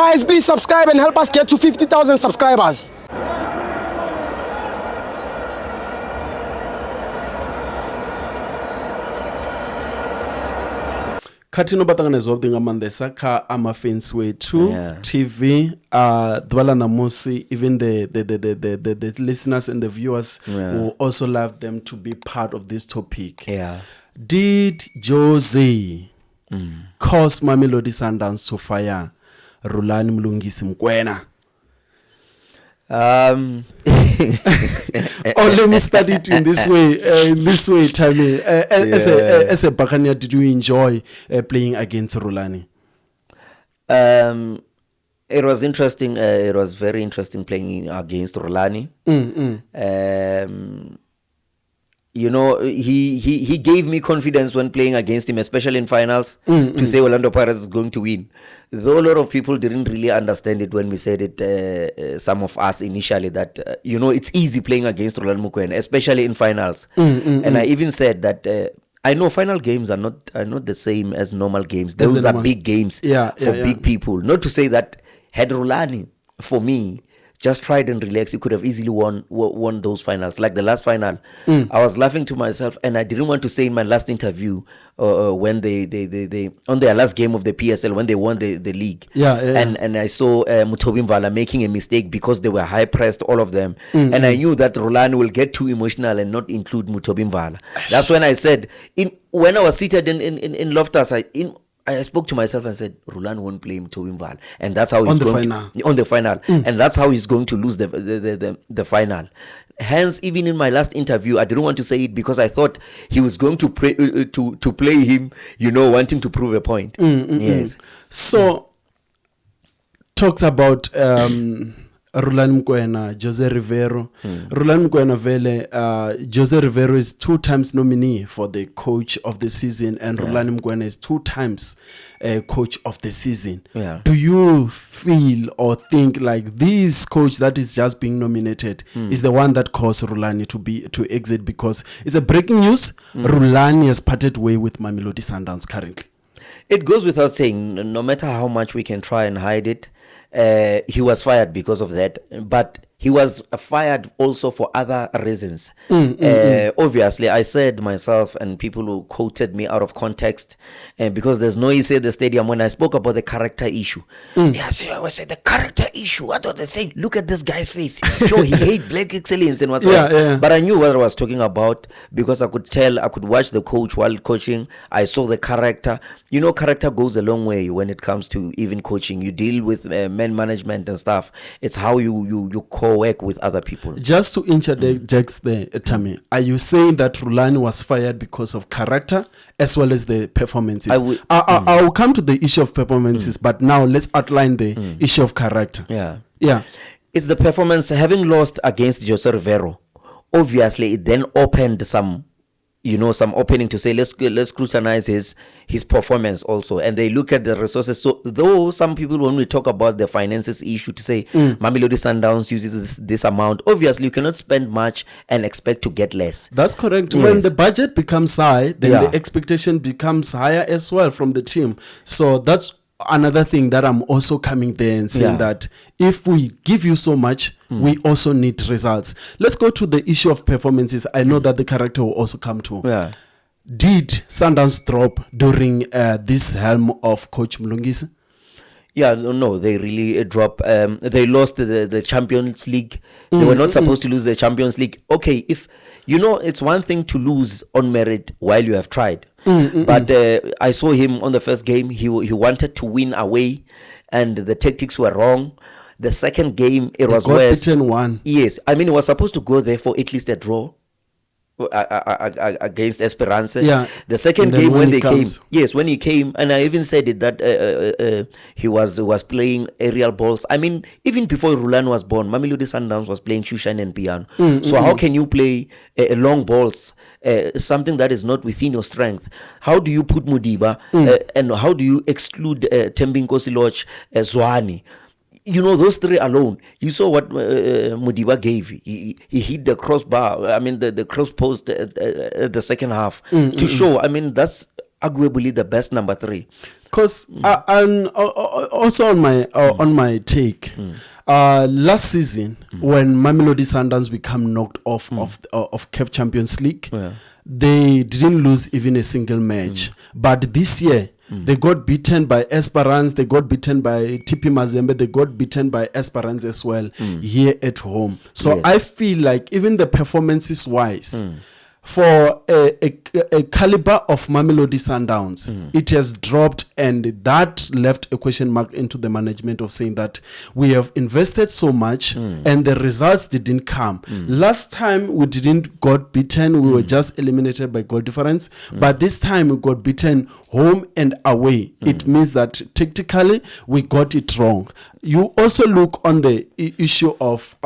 Guys, please subscribe and help us get to 50,000 subscribers. Katino batangana zobdi ngamandesa ka FANS Wethu TV dwala namusi, even the listeners and the viewers will also love them to be part of this topic. Did Jose cause Mamelodi Sundowns to fire Rhulani Mlungisi Mkwena? Or let me start it in this way, Tammy. As a Buccaneer, did you enjoy playing against Rhulani? It was interesting. It was very interesting playing against Rhulani. You know, he gave me confidence when playing against him, especially in finals, to say Orlando Pirates is going to win. Though a lot of people didn't really understand it when we said it, some of us initially, that, you know, it's easy playing against Rhulani Mkwena, especially in finals. And I even said that I know final games are not the same as normal games. Those are big games for big people. Not to say that had Rhulani, for me, just tried and relaxed, you could have easily won those finals. Like the last final, I was laughing to myself, and I didn't want to say in my last interview when they on their last game of the PSL, when they won the league. And I saw Mutobi Mvala making a mistake because they were high pressed, all of them. And I knew that Rhulani will get too emotional and not include Mutobi Mvala. That's when I said, when I was seated in Loftus, I spoke to myself and said, Rhulani won't play Mutobi Mvala, and that's how he's on the final, and that's how he's going to lose the final. Hence, even in my last interview, I didn't want to say it because I thought he was going to play him, you know, wanting to prove a point. Yes. So, talks about Rhulani Mkwena, Jose Rivero. Rhulani Mkwena vele, Jose Rivero is 2 times nominee for the coach of the season, and Rhulani Mkwena is 2 times coach of the season. Do you feel or think like this coach that is just being nominated is the one that caused Rhulani to exit? Because it's a breaking news. Rhulani has parted way with Mamelodi Sundowns currently. It goes without saying, no matter how much we can try and hide it, he was fired because of that, but he was fired also for other reasons. Obviously, I said myself, and people who quoted me out of context, because there's no easy at the stadium when I spoke about the character issue. Yes, I said the character issue. I thought they say, look at this guy's face. Sure, he hate black excellence and whatsoever. But I knew what I was talking about because I could tell, I could watch the coach while coaching. I saw the character. You know, character goes a long way when it comes to even coaching. You deal with men management and stuff. It's how you co-work with other people. Just to interject there, Tammy, are you saying that Rhulani was fired because of character as well as the performances? I will come to the issue of performances, but now let's outline the issue of character. It's the performance. Having lost against Jose Rivero, obviously it then opened some opening to say let's scrutinize his performance also, and they look at the resources. So though some people, when we talk about the finances issue, to say Mamelodi Sundowns uses this amount, obviously you cannot spend much and expect to get less. That's correct. When the budget becomes high, then the expectation becomes higher as well from the team. So that's another thing that I'm also coming there and saying that if we give you so much, we also need results. Let's go to the issue of performances. I know that the character will also come to. Did Sundowns drop during this helm of Coach Mlungisi? No, they really dropped. They lost the Champions League. They were not supposed to lose the Champions League. Okay, if you know, it's one thing to lose on merit while you have tried. But I saw him on the first game. He wanted to win away, and the tactics were wrong. The second game, it was worse. Yes, I mean, he was supposed to go there for at least a draw against Esperance. The second game when they came, when he came, and I even said it that he was playing aerial balls. I mean, even before Rhulani was born, Mamelodi Sundowns was playing shoeshine and piano. So how can you play long balls, something that is not within your strength? How do you put Mudiba and how do you exclude Tembinkosi Lodge, Zwane? You know, those three alone, you saw what Mudiba gave. He hit the crossbar, I mean, the cross post at the second half to show. I mean, that's arguably the best number 3. Because also on my take, last season when Mamelodi Sundowns become knocked off of CAF Champions League, they didn't lose even a single match. But this year, they got beaten by Esperance, they got beaten by TP Mazembe, they got beaten by Esperance as well here at home. So I feel like even the performances wise, for a caliber of Mamelodi Sundowns, it has dropped, and that left a question mark into the management of saying that we have invested so much and the results didn't come. Last time we didn't got beaten, we were just eliminated by goal difference, but this time we got beaten home and away. It means that tactically we got it wrong. You also look on the issue of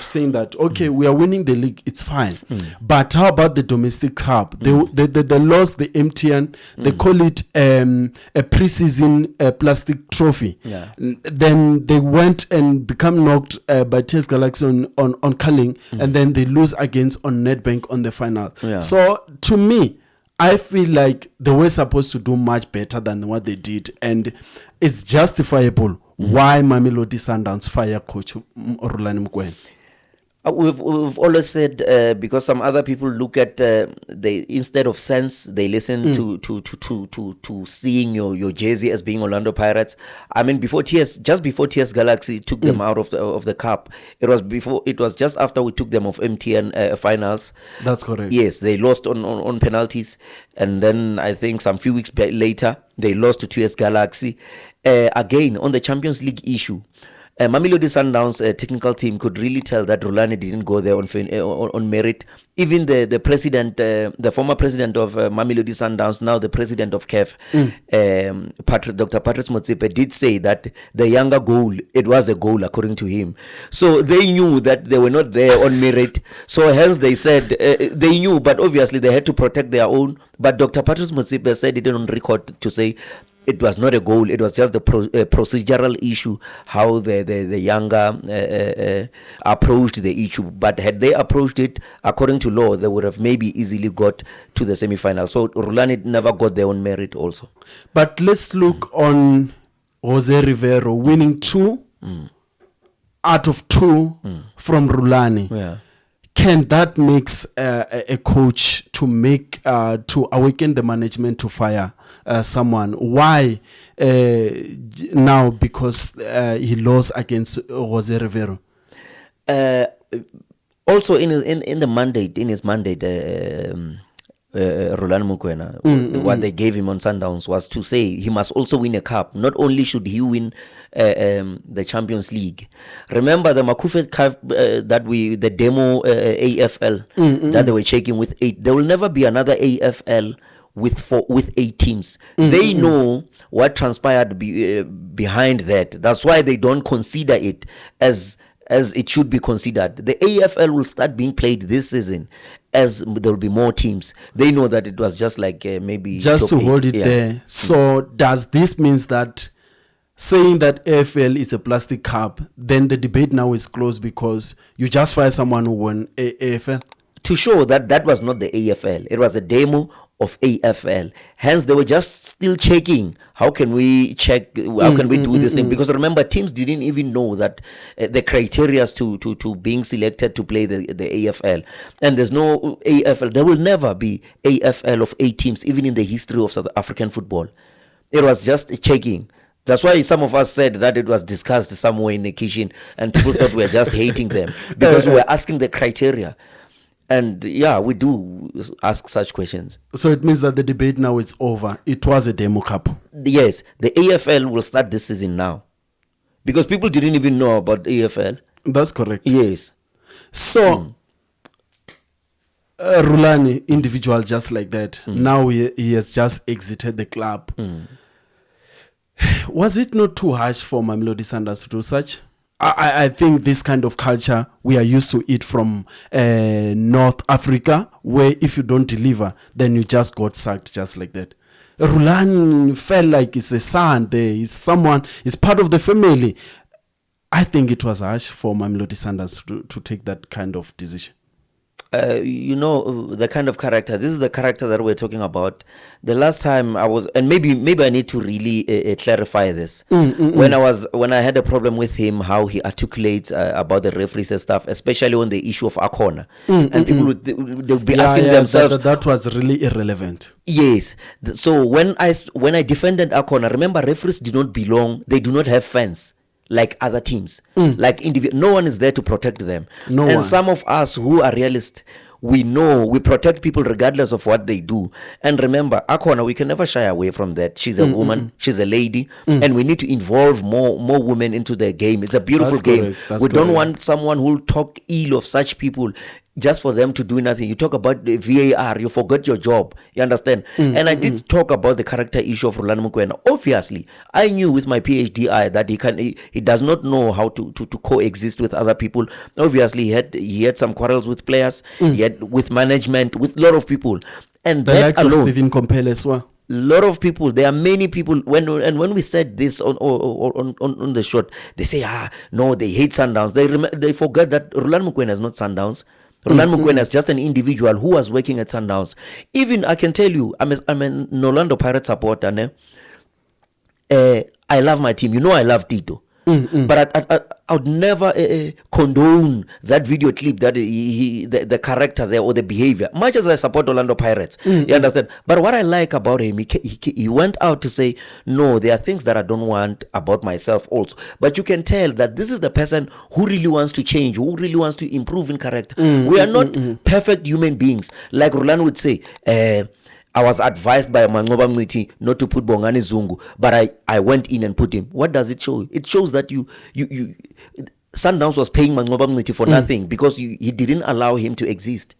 saying that, okay, we are winning the league, it's fine. But how about the domestic cup? They lost the MTN. They call it a preseason plastic trophy. Then they went and become knocked by TS Galaxy on Culling, and then they lose against on Nedbank on the final. So to me, I feel like they were supposed to do much better than what they did, and it's justifiable why Mamelodi Sundowns fire coach Rhulani Mokwena. We've always said because some other people look at they instead of sense, they listen to seeing your jersey as being Orlando Pirates. I mean, just before TS Galaxy took them out of the cup, it was just after we took them off MTN finals. That's correct. Yes, they lost on penalties, and then I think some few weeks later they lost to TS Galaxy. Again on the Champions League issue. Mamelodi Sundowns technical team could really tell that Rhulani didn't go there on merit. Even the president, the former president of Mamelodi Sundowns, now the president of CAF, Dr. Patrice Motsepe, did say that the younger goal, it was a goal according to him. So they knew that they were not there on merit. So hence they said, they knew, but obviously they had to protect their own. But Dr. Patrice Motsepe said it on record to say, it was not a goal. It was just the procedural issue, how the younger approached the issue. But had they approached it according to law, they would have maybe easily got to the semi-final. So Rhulani never got their own merit also. But let's look on Jose Rivero winning 2 out of 2 from Rhulani. Yeah. Can that makes a coach to make to awaken the management to fire someone? Why now? Because he lost against Jose Rivero. Also in the mandate, in his mandate, Rhulani Mokwena, what they gave him on Sundowns was to say he must also win a cup. Not only should he win the Champions League. Remember the Makufe Cup the demo AFL that they were checking with 8. There will never be another AFL with 8 teams. They know what transpired behind that. That's why they don't consider it as it should be considered. The AFL will start being played this season as there will be more teams. They know that it was just like maybe just to hold it there. So does this means that saying that AFL is a plastic cup, then the debate now is closed because you just fire someone who won AFL? To show that was not the AFL. It was a demo of AFL. Hence, they were just still checking. How can we check? How can we do this thing? Because remember, teams didn't even know that the criteria to being selected to play the AFL. And there's no AFL. There will never be AFL of 8 teams, even in the history of South African football. It was just checking. That's why some of us said that it was discussed somewhere in the kitchen, and people thought we were just hating them because we were asking the criteria. And yeah, we do ask such questions. So it means that the debate now is over. It was a demo cup. Yes, the AFL will start this season now. Because people didn't even know about AFL. That's correct. Yes. So, Rhulani, individual just like that, now he has just exited the club. Was it not too harsh for Mamelodi Sundowns to do such? I think this kind of culture, we are used to it from North Africa, where if you don't deliver, then you just got sacked just like that. Rhulani felt like it's a son there, he's someone, he's part of the family. I think it was harsh for Mamelodi Sundowns to take that kind of decision. you know, the kind of character. This is the character that we're talking about. The last time I was, and maybe I need to really clarify this. When I had a problem with him, how he articulates about the referees and stuff, especially on the issue of Akona, and people they'll be asking themselves, that was really irrelevant. Yes. So when I defended Akona, remember, referees do not belong. They do not have fans like other teams. Like no one is there to protect them. And some of us who are realists, we know we protect people regardless of what they do. And remember, Akona, we can never shy away from that. She's a woman, she's a lady, and we need to involve more women into the game. It's a beautiful game. We don't want someone who will talk ill of such people just for them to do nothing. You talk about the VAR, you forgot your job. You understand? And I did talk about the character issue of Rhulani Mokoena. Obviously, I knew with my PhD that he does not know how to coexist with other people. Obviously, he had some quarrels with players, he had with management, with a lot of people. And the that likes alone, of Stephen Kompele as well. Lot of people, there are many people, when we said this on the shot, they say, no, they hate Sundowns. They forget that Rhulani Mokoena is not Sundowns. Rhulani Mokoena is just an individual who was working at Sundowns. Even I can tell you, I'm an Orlando Pirates supporter. I love my team. You know I love Tito. But I would never condone that video clip that the character there or the behavior. Much as I support Orlando Pirates, you understand. But what I like about him, he went out to say, no, there are things that I don't want about myself also. But you can tell that this is the person who really wants to change, who really wants to improve in character. We are not perfect human beings. Like Rhulani would say, I was advised by Mangoba Mwiti not to put Bongani Zungu, but I went in and put him. What does it show? It shows that you Sundowns was paying Mangoba Mwiti for nothing because he didn't allow him to exist.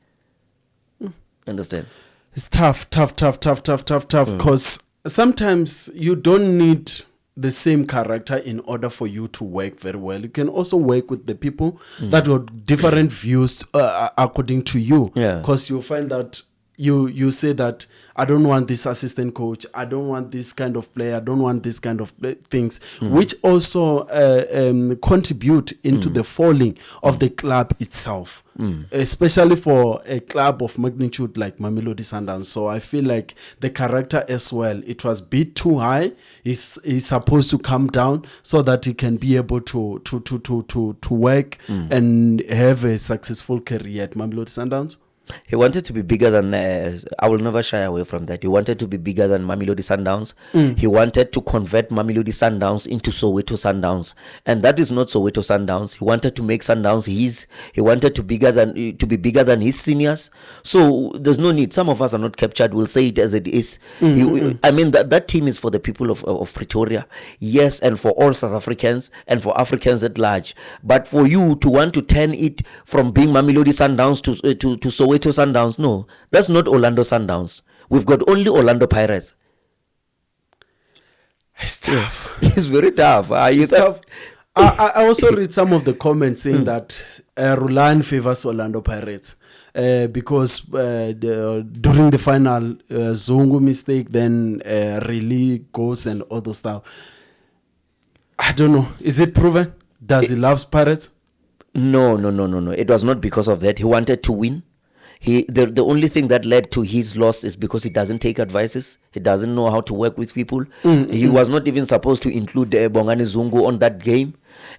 Understand? It's tough because sometimes you don't need the same character in order for you to work very well. You can also work with the people that got different views according to you, because you find that you say that I don't want this assistant coach, I don't want this kind of player, I don't want this kind of things, which also contribute into the falling of the club itself, especially for a club of magnitude like Mamelodi Sundowns. So I feel like the character as well, it was a bit too high. He's supposed to come down so that he can be able to work and have a successful career at Mamelodi Sundowns. He wanted to be bigger than, I will never shy away from that. He wanted to be bigger than Mamelodi Sundowns. He wanted to convert Mamelodi Sundowns into Soweto Sundowns. And that is not Soweto Sundowns. He wanted to make Sundowns his. He wanted to be bigger than his seniors. So there's no need. Some of us are not captured. We'll say it as it is. I mean, that team is for the people of Pretoria. Yes, and for all South Africans and for Africans at large. But for you to want to turn it from being Mamelodi Sundowns to Soweto Sundowns, no, that's not Orlando Sundowns. We've got only Orlando Pirates. It's tough. It's very tough. It's tough. I also read some of the comments saying that Rhulani favors Orlando Pirates because during the final Zungu mistake, then really goes and all those stuff. I don't know. Is it proven? Does he love Pirates? No. It was not because of that. He wanted to win. The only thing that led to his loss is because he doesn't take advices. He doesn't know how to work with people. He was not even supposed to include Bongani Zungu on that game.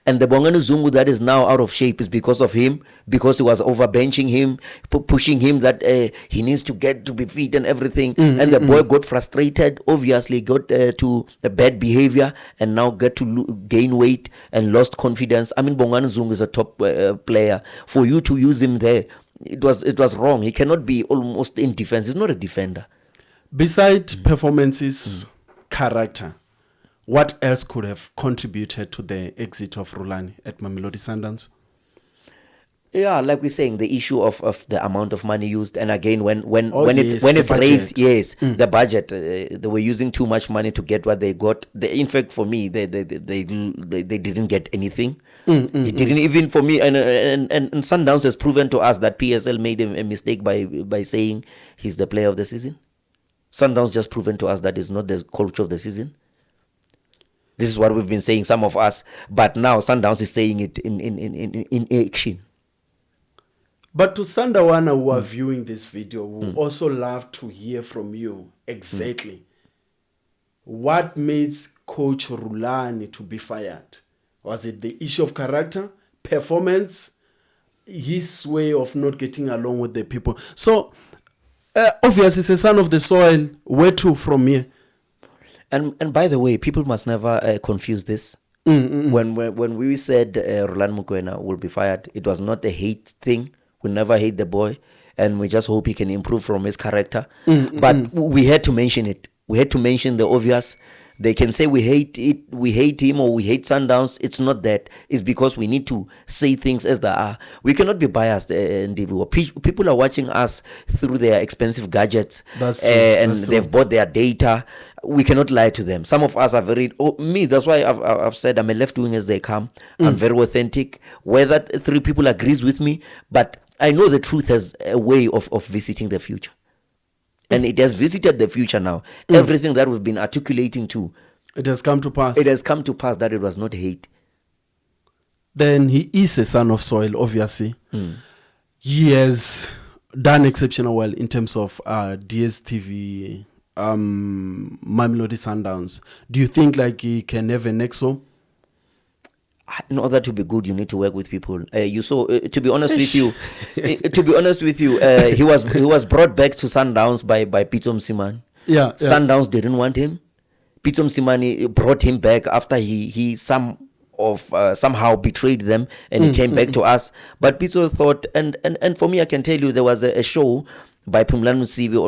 And the Bongani Zungu that is now out of shape is because of him, because he was overbenching him, pushing him that he needs to get to be fit and everything. And the boy got frustrated, obviously got to a bad behavior and now got to gain weight and lost confidence. I mean, Bongani Zungu is a top player. For you to use him there, it was wrong. He cannot be almost in defense. He's not a defender. Besides performances, character, what else could have contributed to the exit of Rhulani at Mamelodi Sundowns? Yeah, like we're saying, the issue of the amount of money used, and again when it's raised, yes, the budget, they were using too much money to get what they got. In fact, for me, they didn't get anything. It didn't even for me, and Sundowns has proven to us that PSL made a mistake by saying he's the player of the season. Sundowns just proven to us that is not the coach of the season. This is what we've been saying, some of us, but now Sundowns is saying it in action. But to Sandawana who are viewing this video, who also love to hear from you exactly what makes Coach Rhulani to be fired. Was it the issue of character, performance, his way of not getting along with the people? So obviously, it's a son of the soil. Where to from here? And by the way, people must never confuse this. When we said Rhulani Mokoena will be fired, it was not a hate thing. We never hate the boy, and we just hope he can improve from his character. But we had to mention it. We had to mention the obvious. They can say we hate it, we hate him, or we hate Sundowns. It's not that. It's because we need to say things as they are. We cannot be biased. People are watching us through their expensive gadgets, and they've bought their data. We cannot lie to them. Some of us are very me. That's why I've said I'm a left wing as they come. I'm very authentic. Whether three people agrees with me, but I know the truth has a way of visiting the future. And it has visited the future now. Everything that we've been articulating to, it has come to pass. It has come to pass that it was not hate. Then he is a son of soil, obviously. He has done exceptional well in terms of DSTV, Mamelodi Sundowns. Do you think like he can have a nexo? In order to be good, you need to work with people. You saw, to be honest with you, he was brought back to Sundowns by Pitso Msimani. Yeah. Sundowns didn't want him. Pitso Msimani brought him back after he somehow betrayed them, and he came back to us. But Pitso thought, and for me, I can tell you, there was a show by Phumlani Msibi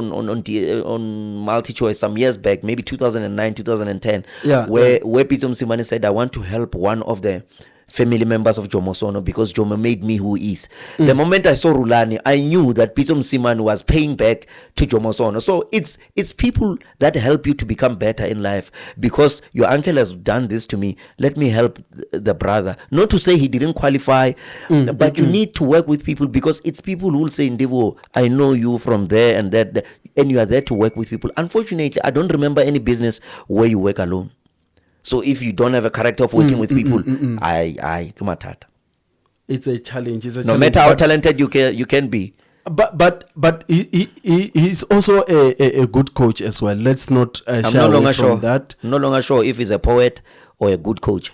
on multi-choice some years back, maybe 2009, 2010, where Pitso Msimani said, I want to help one of the family members of Jomo Sono because Jomo made me who he is. The moment I saw Rhulani, I knew that Pitso Msimani was paying back to Jomo Sono. So it's people that help you to become better in life, because your uncle has done this to me. Let me help the brother. Not to say he didn't qualify, but you need to work with people, because it's people who will say, Ndivo, I know you from there and that, and you are there to work with people. Unfortunately, I don't remember any business where you work alone. So if you don't have a character of working with people, I come at. It's a challenge. No matter how talented you can be. But he's also a good coach as well. Let's not shy away from that. I'm no longer sure if he's a poet or a good coach.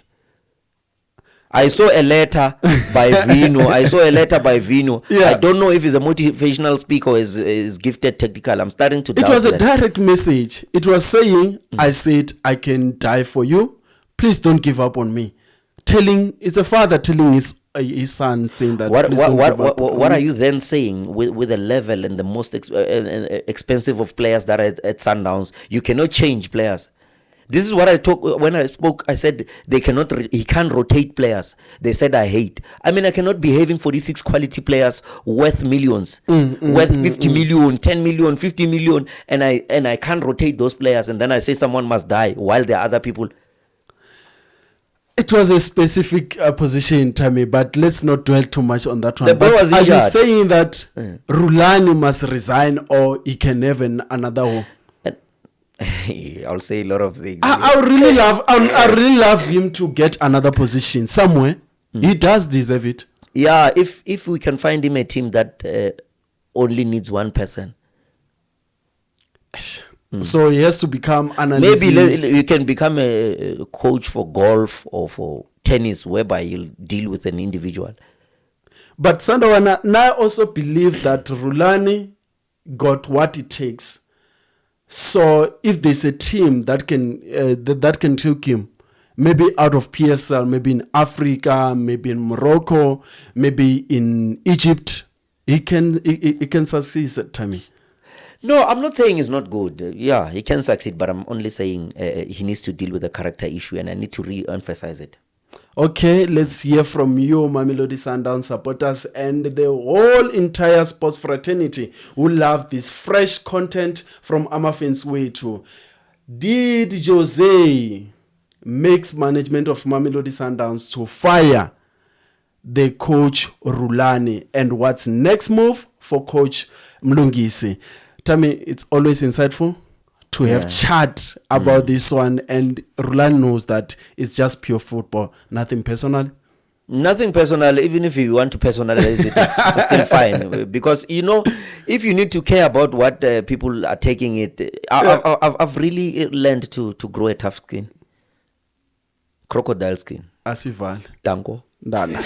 I saw a letter by Vino. Yeah. I don't know if he's a motivational speaker or is gifted technical. I'm starting to doubt that. It was a direct message. It was saying, I said, I can die for you. Please don't give up on me. It's a father telling his son, saying that. What are you then saying with the level and the most expensive of players that are at Sundowns? You cannot change players. This is what I talk when I spoke. I said he can't rotate players. They said I hate. I mean, I cannot be having 46 quality players worth millions, worth 50 million, 10 million, 50 million, and I can't rotate those players. And then I say someone must die while there are other people. It was a specific position, Tammy, but let's not dwell too much on that one. The boy was injured. Are you saying that Rhulani must resign, or he can have another one? I'll say a lot of things. I really love him to get another position somewhere. He does deserve it. Yeah, if we can find him a team that only needs one person. So he has to become analysis. Maybe you can become a coach for golf or for tennis, whereby you'll deal with an individual. But Sandawana, I also believe that Rhulani got what it takes. So if there's a team that can take him, maybe out of PSL, maybe in Africa, maybe in Morocco, maybe in Egypt, he can succeed, Tammy. No, I'm not saying he's not good. Yeah, he can succeed, but I'm only saying he needs to deal with the character issue, and I need to re-emphasize it. Okay, let's hear from you, Mamelodi Sundowns supporters and the whole entire sports fraternity who love this fresh content from FANS Wethu. Did Jose make management of Mamelodi Sundowns to fire the coach Rhulani? And what's next move for Coach Mlungisi? Tammy, it's always insightful to have chat about this one, and Rhulani knows that it's just pure football, nothing personal. Nothing personal. Even if you want to personalize it, it's still fine. Because if you need to care about what people are taking it, I've really learned to grow a tough skin, crocodile skin. Asivale. Danko. Dana.